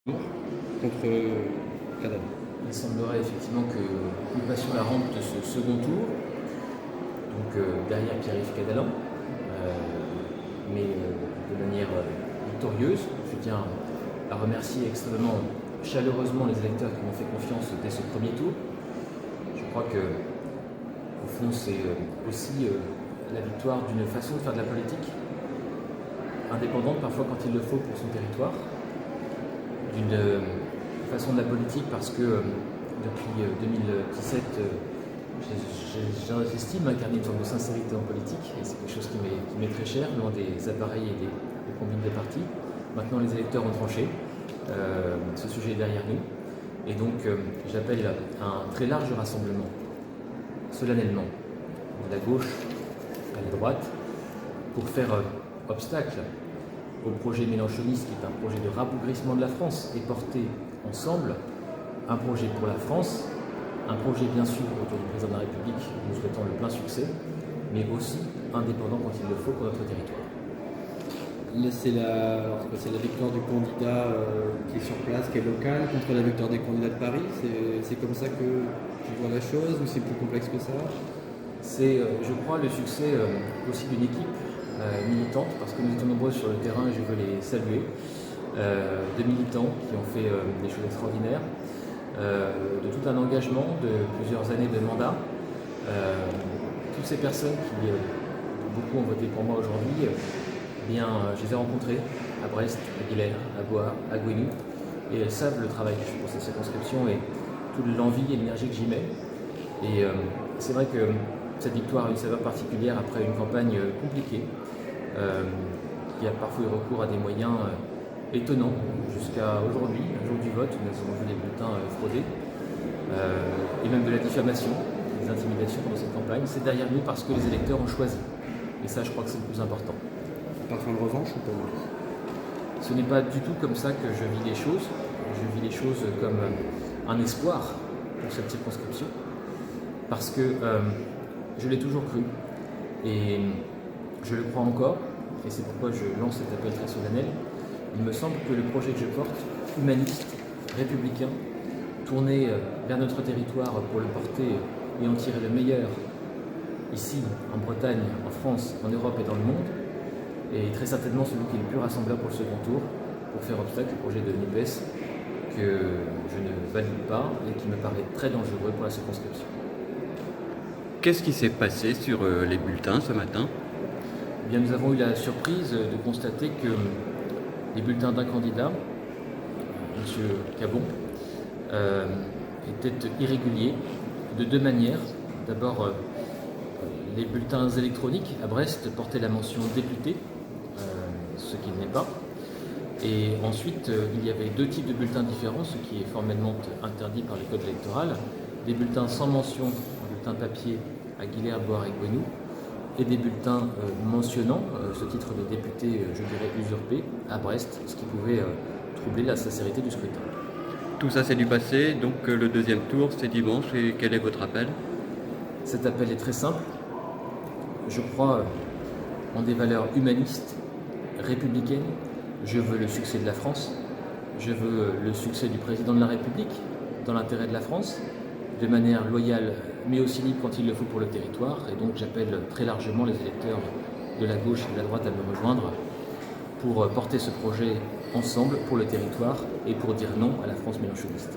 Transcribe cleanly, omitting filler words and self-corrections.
Contre Cadavre. Il semblerait effectivement que nous passions la rampe de ce second tour, donc derrière Pierre-Yves Cadalan, mais de manière victorieuse. Je tiens à remercier extrêmement chaleureusement les électeurs qui m'ont fait confiance dès ce premier tour. Je crois que, au fond, c'est aussi la victoire d'une façon de faire de la politique, indépendante parfois quand il le faut pour son territoire, d'une façon de la politique parce que depuis 2017, j'estime incarner une forme de sincérité en politique et c'est quelque chose qui m'est très cher, loin des appareils et des combines des partis. Maintenant, les électeurs ont tranché, ce sujet est derrière nous et donc j'appelle à un très large rassemblement, solennellement, de la gauche à la droite, pour faire obstacle au projet mélenchoniste qui est un projet de rabougrissement de la France et porter ensemble un projet pour la France, un projet bien sûr autour du président de la République, nous souhaitons le plein succès, mais aussi indépendant quand il le faut pour notre territoire. Là, c'est la victoire du candidat qui est sur place, qui est local, contre la victoire des candidats de Paris. C'est comme ça que tu vois la chose ou c'est plus complexe que ça? C'est, je crois, le succès aussi d'une équipe militante, parce que nous étions nombreux sur le terrain et je veux les saluer, de militants qui ont fait des choses extraordinaires, de tout un engagement, de plusieurs années de mandat. Toutes ces personnes qui, beaucoup ont voté pour moi aujourd'hui, je les ai rencontrées à Brest, à Guilherme, à Bois, à Gouesnou, et elles savent le travail que je fais pour cette circonscription et toute l'envie et l'énergie que j'y mets. Et c'est vrai que cette victoire a une saveur particulière après une campagne compliquée, qui a parfois eu recours à des moyens étonnants jusqu'à aujourd'hui, le jour du vote, où nous avons vu des bulletins fraudés, et même de la diffamation, des intimidations pendant cette campagne. C'est derrière nous parce que les électeurs ont choisi. Et ça, je crois que c'est le plus important. Parfum de revanche ou pas? Ce n'est pas du tout comme ça que je vis les choses. Je vis les choses comme un espoir pour cette circonscription, parce que je l'ai toujours cru et je le crois encore, et c'est pourquoi je lance cet appel très solennel. Il me semble que le projet que je porte, humaniste, républicain, tourné vers notre territoire pour le porter et en tirer le meilleur ici, en Bretagne, en France, en Europe et dans le monde, et très certainement celui qui est le plus rassembleur pour le second tour, pour faire obstacle au projet de NUPES que je ne valide pas et qui me paraît très dangereux pour la circonscription. Qu'est-ce qui s'est passé sur les bulletins ce matin? Eh bien, nous avons eu la surprise de constater que les bulletins d'un candidat, M. Cabon, étaient irréguliers de deux manières. D'abord, les bulletins électroniques à Brest portaient la mention député, ce qui n'est pas. Et ensuite, il y avait deux types de bulletins différents, ce qui est formellement interdit par le code électoral. Des bulletins sans mention, bulletins papier à Guilherme, Bois et Gouesnou, et des bulletins mentionnant ce titre de député, je dirais, usurpé à Brest, ce qui pouvait troubler la sincérité du scrutin. Tout ça c'est du passé, donc le deuxième tour c'est dimanche, et quel est votre appel? Cet appel est très simple. Je crois en des valeurs humanistes, républicaines. Je veux le succès de la France. Je veux le succès du président de la République dans l'intérêt de la France, de manière loyale mais aussi libre quand il le faut pour le territoire. Et donc j'appelle très largement les électeurs de la gauche et de la droite à me rejoindre pour porter ce projet ensemble pour le territoire et pour dire non à la France mélenchoniste.